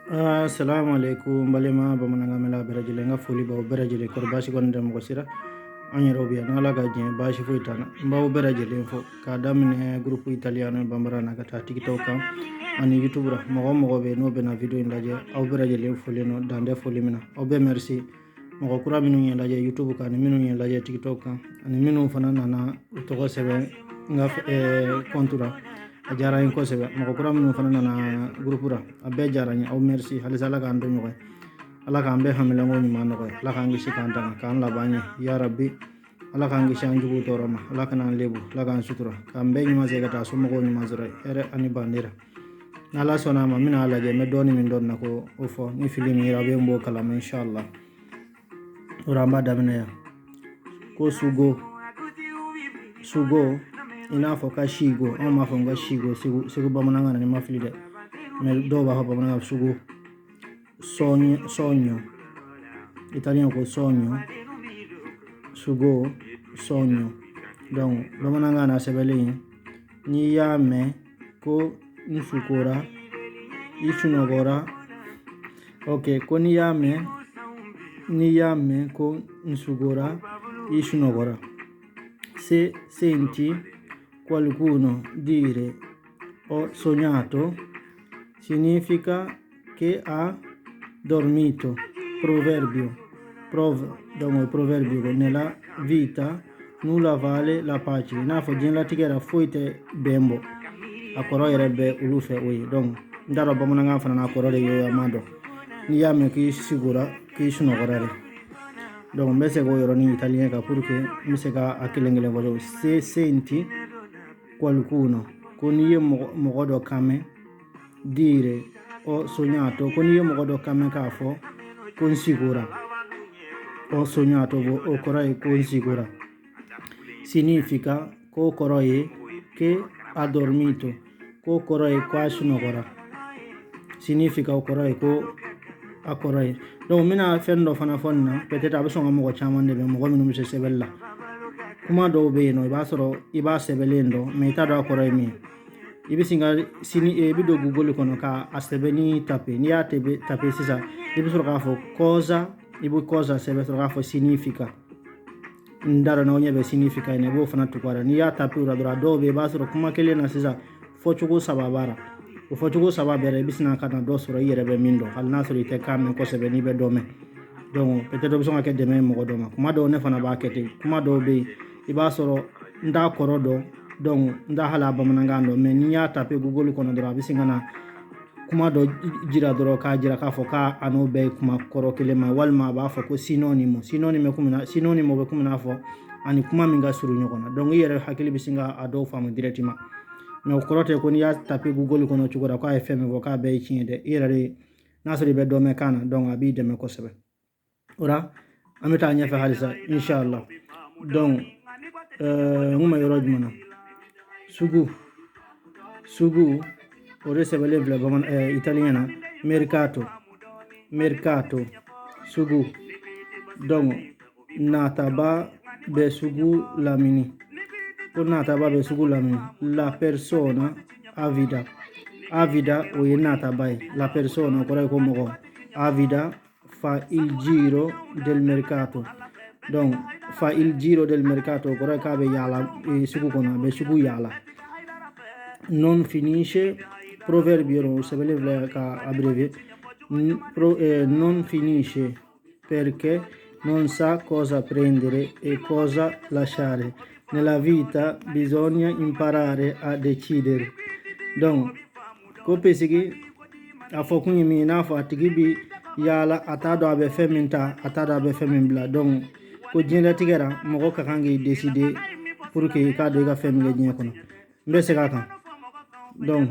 Assalamu alaikum balima bamananga mela berajile nga foli ba berajile kor bashi kon dem ko sira anyero biya na la gaje bashi fu itana ba berajile fo ka damine groupe italiano bambara na kata tiktok kam ani youtube ra mo be no be na video ndaje aw berajile foli no dande foli mina aw be merci mo kura minu nyen laje youtube kan minu nyen laje tiktok kan ani minu fana na to ko sebe nga kontura a jara en kosebe mako kura minu fana na grupura abe jara ni aw merci halisa la kan do nyoy ala kan be hamila ngo ni man ko la kan gi sikanta kan la banye ya rabbi ala kan gi shanju bu toroma ala kan lebu la kan sutura kan be nyuma se gata so mako nyuma zura ere ani bandira nala sona ma mina ala je me doni min don nako o fo ni filimi rabe mbo kala inshallah uramba damina ya ko sugo ina fo ka shigo on ma fo nga shigo sigo bamananga ni mafili de me do ba bamananga sugo sogno italien ko sogno sugo sogno donc bamananga na sebeli ni yame ko nsukura ichunogora okay ko ni yame ko nsugora ichunogora se senti qualcuno dire ho sognato significa che ha dormito. Proverbio nella vita nulla vale la pace. Nafo jinla tigera foite bembo akoro yerebe ulufe ui donc ndaro bamunanga fana na akoro de yo amado ni yame ki sigura ki sunogorare donc mbese go yoro ni italien ka pour que miseka akilengele go se senti qualcuno con io mogodo kame dire ho sognato con io mogodo kame kafo con sicura ho sognato o corai con sicura significa ko corai che ha dormito ko corai qua sunogora significa o corai ko a corai donc mina fendo fana fonna peut-être abso mo chamande be mo gominu se sebella kuma do be no iba sebelendo me ta do corai mi ibi singa sini e bido google kono ka asebeni tape ni ya tape sisa ibi soro ka fo cosa sebe soro ka fo significa ndara na onye be significa ne bo fana tukwara ni ya tape ura do be ba soro kuma kele na sisa fo chugo sababara o fo chugo sababara ibi sina kana do soro yere be mindo hal na soro ite kam ko sebe ni be do me donc peut-être besoin ka deme mo do ma kuma do ne fana ba kete kuma do be iba soro nda korodo donc nda hala bamanangando mais ni ya tape google kono dora bisingana kuma do jira doro ka jira ka fo ka ano be kuma koro kelema walma ba fo ko synonyme be kumina fo ani kuma minga suru nyokona donc yere hakili bisinga ado famu directement mais korote ko ni ya tape google kono chugora ko fm vo ka be chinde yere nasri be do me kana donc abi de me ko sebe ora ameta nya fa halisa inshallah donc nguma yoro jumana sugu ore sebele bla baman italiana mercato sugu donc nataba be sugu lamini o nataba be sugu lamini la persona avida o nataba la persona ko mo avida fa il giro del mercato donc fa il giro del mercato ko ka be yala sugu kono be sugu yala non finisce proverbio sebele ka abbreviate non finisce perché non sa cosa prendere e cosa lasciare nella vita bisogna imparare a decidere donc ko pesigi afokuni mi na fa tigibi yala atado abe feminta atado abe femimbla donc ko jinda tigera mo ko kangi décider pour que ka do ga femile nyen kono mbese ka kan donc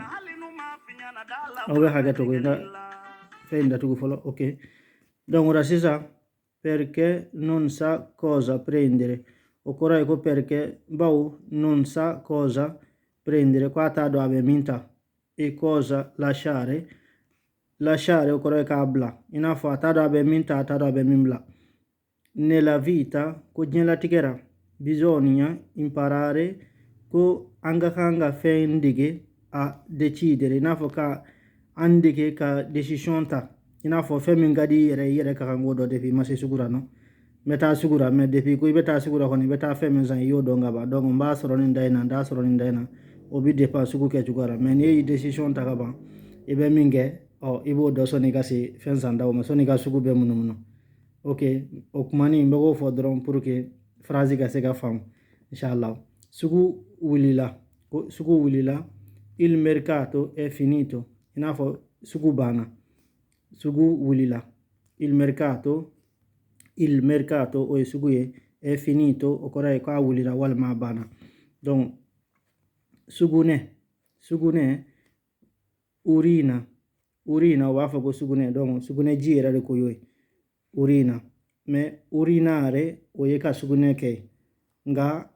awe haga to ga fenda to follow ok donc ora sisa perché non sa cosa prendere o corai ko perché bau non sa cosa prendere qua ta do abe minta e cosa lasciare o corai ka abla ina fa ta do abe minta ta do abe mimbla nella vita ko jinla tigera bisogna imparare ko anga kanga fendige a decidere nafo ka andi ke ka décision ta ina fo fɛn min ka di yɛrɛ ka kan k'o dɔ depuis ma se sugura no n bɛ taa sugura mais depuis ko i bɛ taa sugura kɔni i bɛ taa fɛn min san i y'o dɔn ka ban donc n b'a sɔrɔ nin da in na n t'a sɔrɔ nin da in na o bi dépend sugu kɛcogoya la mais n'i ye décision ta ka ban i bɛ min kɛ i b'o dɔ sɔnni i ka se fɛn san daw ma sɔnni i ka sugu bɛɛ munumunu ok o kumani n bɛ k'o fɔ dɔrɔn pour que phrase ka se ka faamu inshallah sugu wulila il mercato è finito i n'a fɔ sugu banna sugu wulila il mercato o ye sugu ye è finito o kɔrɔ ye k'a wulila walima a banna donc sugunɛ urina o b'a fɔ ko sugunɛ donc sugunɛ ji yɛrɛ de ko y'o ye urina mais urinare o ye ka sugunɛ kɛ nga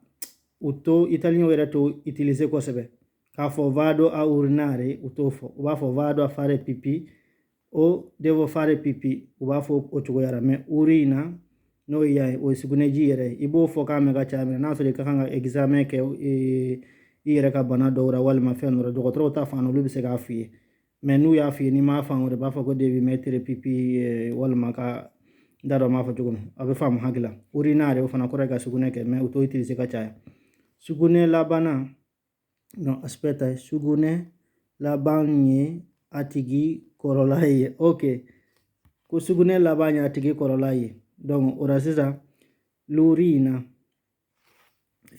italiens yɛrɛ to utiliser kosɛbɛ k'a fɔ vado a urinare u t'o fɔ u b'a fɔ vado a fare pipi o devo fare pipi u b'a fɔ o cogoya la mais urina n'o ye o ye sugunɛ ji yɛrɛ i b'o fɔ k'a mɛn ka caya n'a sɔrɔ i ka kan ka examen kɛ i yɛrɛ ka bana dɔw la walima fɛn dɔ la dɔgɔtɔrɔw ta fan olu bɛ se k'a f'i ye mais n'u y'a f'i ye n'i m'a faamu de b'a fɔ ko devi mettere pipi walima ka n t'a dɔn m'a fɔ cogo min a bɛ faamu hakili la urinare o fana kɔrɔ ye ka sugunɛ kɛ mais u t'o utiliser ka caya sugunɛ labanna non aspetta sugunɛ laban ye a tigi kɔrɔla ye ok ko sugunɛ laban ye a tigi kɔrɔla ye donc o la sisan l'urina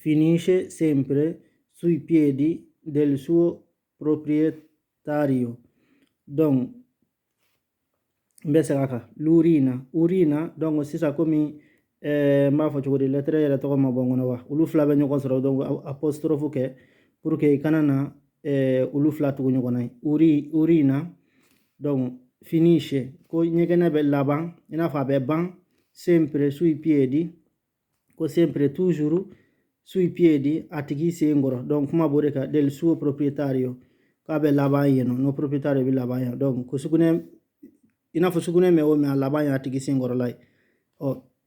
finisce sempre sui piedi del suo proprietario donc n bɛ segin a kan urina donc sisan komi n b'a fɔ cogo di lettre yɛrɛ tɔgɔ ma bɔ n kɔnɔ wa olu fila bɛ ɲɔgɔn sɔrɔ donc apostrophe kɛ pour que i kana na olu fila tugu ɲɔgɔn na urina donc finisce ko ɲɛgɛnɛ bɛ laban i n'a fɔ a bɛ ban sempre sui piedi ko sempre toujours sui piedi a tigi sen kɔrɔ donc kuma b'o de kan del suo proprietario k'a bɛ laban yen nɔ no proprietario bɛ laban yan donc ko sugunɛ i n'a fɔ sugunɛ mɛ o mɛ a laban ye a tigi sen kɔrɔla ye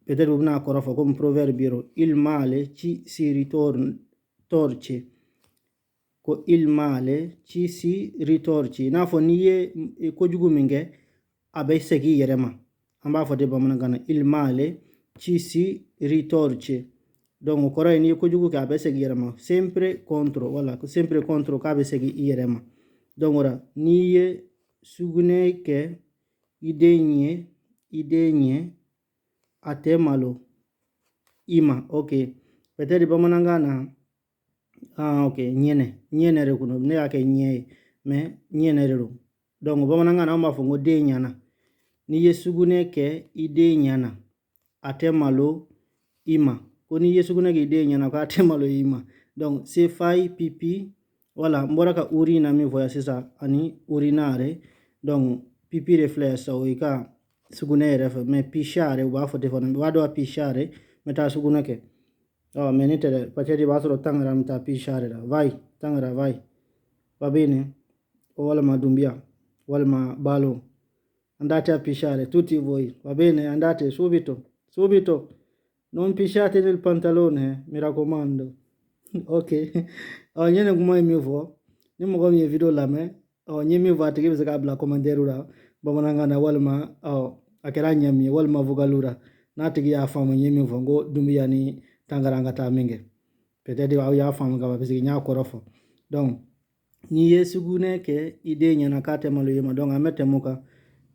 peut-être u bɛna a kɔrɔ fɔ comme proverbe yɛrɛ il male ci si ritorce ko il male ci si ritorce i n'a fɔ n'i ye kojugu min kɛ a bɛ segin i yɛrɛ ma an b'a fɔ de bamanankan na il male ci si ritorce donc o kɔrɔ ye n'i ye kojugu kɛ a bɛ segin i yɛrɛ ma sempre contro voilà sempre contro k'a bɛ segin i yɛrɛ ma donc o la n'i ye sugunɛ kɛ i den ɲɛ a tɛ malo i ma ok peut-être bamanankan na ok ɲɛnɛ de kun ne y'a kɛ ɲɛ ye mais ɲɛnɛ de don donc bamanankan na an b'a fɔ ko den ɲɛna n'i ye sugunɛ kɛ i den ɲɛna a tɛ malo i ma ko n'i ye sugunɛ kɛ i den ɲɛna ko a tɛ malo i ma donc se fai pipi voilà n bɔra ka urina min fɔ yan sisan ani urinare donc pipi de filɛ sa o i ka sugunɛ yɛrɛ fɛ mais pisciare u b'a fɔ ten fana u b'a dɔn a pisciare n bɛ taa sugunɛ kɛ mais ne tɛ dɛ peut-être i b'a sɔrɔ tangara n bɛ taa pisciare la vai tangara vai va bene walima dunbiya walima balo andate a pisciare tutti voi va bene andate subito non pisciate nel pantalone mi raccomando ok ɲɛnɛ kuma ye min fɔ ni mɔgɔ min ye video lamɛn n ye min fɔ a tigi bɛ se k'a bila commentaire la bamanankan na walima a kɛra ɲɛ min ye walima vocal la n'a tigi y'a faamu n ye min fɔ n ko dunbiya ni tangara an ka taa min kɛ peut-être aw y'a faamu ka ban parce que n y'a kɔrɔ fɔ donc n'i ye sugunɛ kɛ i den ɲɛna k'a tɛ malo i ma donc an bɛ tɛmɛ o kan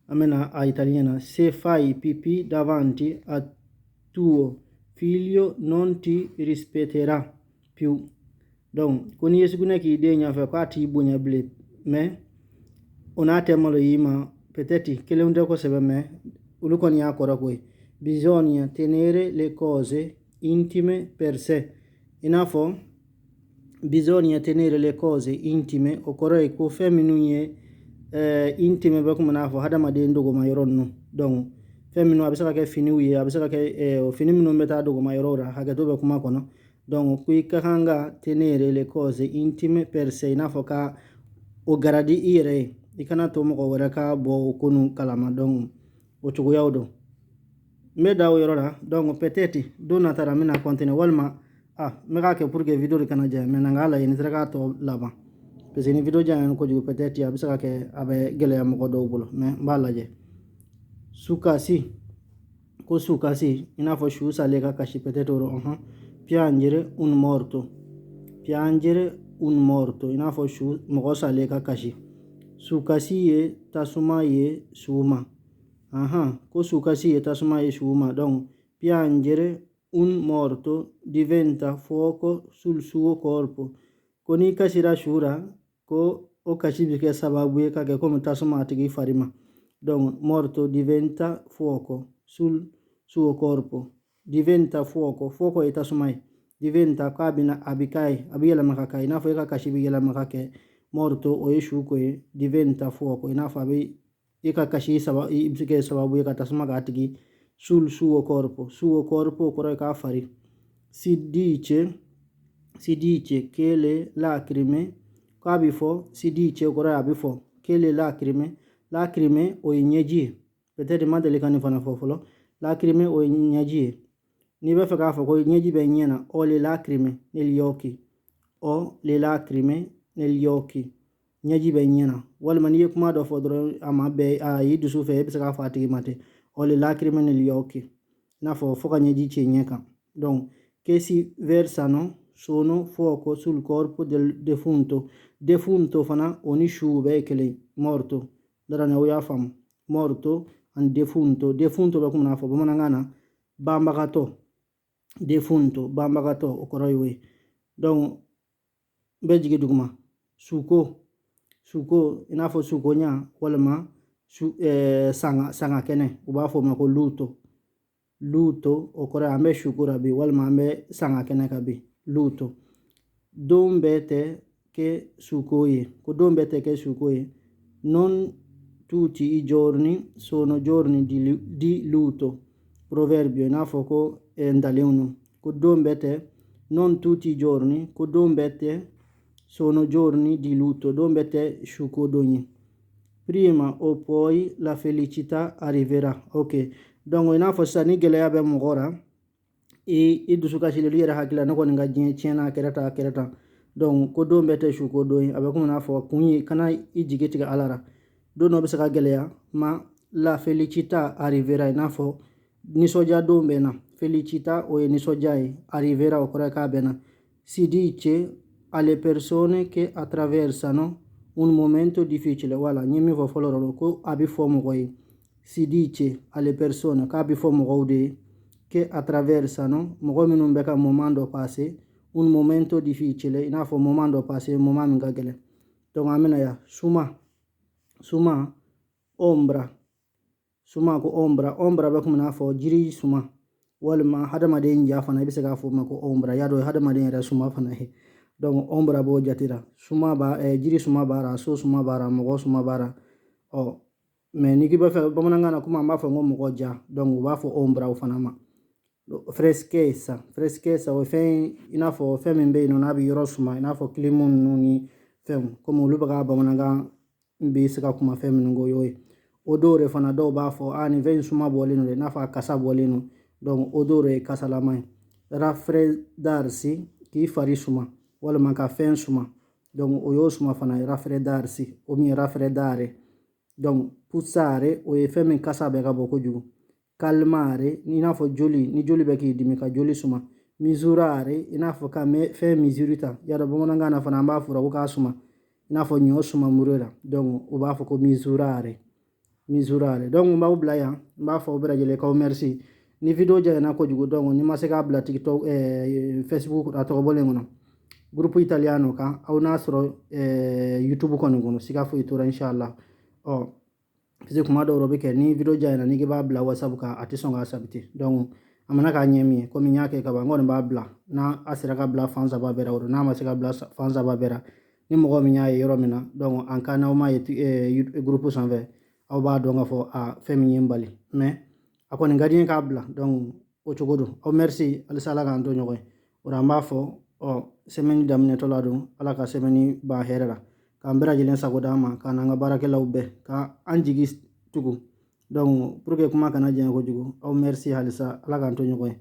an bɛna a italien na se fai pipi davanti a tuo figlio non ti rispetterà più donc ko n'i ye sugunɛ k'i den ɲɛfɛ k'a t'i bonya bilen mais o n'a tɛ malo i ma peut-être kelenw tɛ kosɛbɛ mais olu kɔni y'a kɔrɔ ko ye bisogna tenere le cose intime per sé i n'a fɔ bisogna tenere le cose intime o kɔrɔ ye ko fɛn minnu ye intime bɛ komi n'a fɔ hadamaden dogoma yɔrɔ ninnu donc fɛn minnu a bɛ se ka kɛ finiw ye a bɛ se ka kɛ fini minnu bɛ taa dogoma yɔrɔw la hakɛto bɛ kuma kɔnɔ donc ko i ka kan ka tenere le cose intime per sé i n'a fɔ ka o garadi i yɛrɛ ye i kana to mɔgɔ wɛrɛ ka bɔ o ko ninnu kalama donc o cogoyaw don n bɛ da o yɔrɔ la donc peut-être don nata la n bɛna continuer walima n bɛ k'a kɛ pour que video de kana jɛ mais na n k'a lajɛ ni sera k'a tɔ laban parce que ni video jang ko jugo peut-être ya bisa ke abe gele am ko do bolo mais mbalaje sukasi ko sukasi ina fo shu sale ka kashi peut-être oro piangere un morto ina fo shu mo sale ka kashi sukasi ye tasuma ye suma ko sukasi ye tasuma ye suma donc piangere un morto diventa fuoco sul suo corpo koni kashira shura ko o kashi bike sababu ye kage come tasuma atigi farima donc morto diventa fuoco sul suo corpo diventa fuoco e tasumai diventa kabina abikai abiyela makakai nafo ka kashi biyela makake morto o yeshuko e diventa fuoco inafa abi ika kashi ibike sababu ye tasuma atigi sul suo corpo kore ka fari si dice che le lacrime kabifo si dice kore abifo che le lacrime o inyeji peut-être madele kan fana fofolo lacrime o inyeji ni be fa ko inyeji be nyena o le lacrime negli occhi nyeji be nyena wal man yek ma do fodro ama be a yidu su fe be ka fati mate o le lacrime negli occhi na fo ka nyeji ce nyeka donc che si versano sono fuoco sul corpo del defunto fana oni shube kele morto dara ne ya fam morto and defunto be kuma na fo bomana ngana defunto bambagato okoroywe donc be jigi duguma suko ina fo suko nya walma sanga kene uba fo mako luto okore ambe shukura bi walma ambe sanga kene kabi luto dombete che sukoye non tutti i giorni sono giorni di luto proverbio ina fo ko ndaleuno ko dombete non tutti i giorni ko dombete sono giorni di lutto dombete shukodoni prima o poi la felicità arriverà ok donc ina fo sani gele abe mogora e dusuka shile lira hakila nako nga chena kerata donc ko dombete shukodoni abe ko na fo kunyi kana ijigeti ga alara do no be saka gele ya ma la felicità arriverà ina fo nisoja dombe na felicità o nisojai arriverà o koreka bena si dice alle persone che attraversano un momento difficile wala nyemi vo foloro ko abi fomo koy si dice alle persone ka abi fomo gode che attraversano mo minum beka momento passé un momento difficile ina fo momento passé moment ngagele donc amena ya suma ombra ko ombra be kuma na fo jiri suma walma hadamaden ja fana be se ga fo mako ombra ya do hadamaden ra suma fana he donc ombra bo jatira suma ba jiri suma bara so suma bara mo suma bara o me ni giba fe ba mananga na kuma ma fo ngo ja donc ba fo ombra o fana ma freschezza o fe ina fo fe men be no na bi yoro suma ina fo klimun nuni fem comme lu ba mananga mbi se ga kuma fe men ngo yoy odore fana do ba fo ani ven suma bolino le nafa kasa bolino donc odore kasa la mai raffreddarsi ki fari suma wala manka fen suma donc oyo suma fana raffreddarsi o mi raffreddare donc puzzare o e femi kasa be ga boko jugo calmare ina fo ni joli be ki dimi ka joli suma misurare ina fo ka me fe misurita yara bo monanga na fana ba fura ko ka suma ina fo nyo suma murera donc o ba fo ko misurare donc mba ubla ya mba fa ubra jele ka merci ni video ja na ko jugo donc ni maseka bla TikTok Facebook ato bole ngono grupo italiano ka au nasro YouTube ko ngono sika fo itura inshallah o fize kuma do robe ke ni video ja na ni ba bla WhatsApp ka atisonga sabiti donc amana ka nyemi ko mi nyake ka bango ba bla na asira ka bla fanza ba bera na maseka bla fanza ba bera ni mo mi nyaye yoro mina donc an kana o ma grupo sanve aw ba do nga fo a femi mbali mais akoni ngadi ka bla donc o chogodo o merci al sala ga ndo nyoy ora ma fo o semeni damne to ladu ala ka semeni ba herera ka mbera jilen sago dama kana nga barake lawbe ka anjigi tugu donc pour que kuma kana je ko jugo o merci halisa ala ga ndo nyoy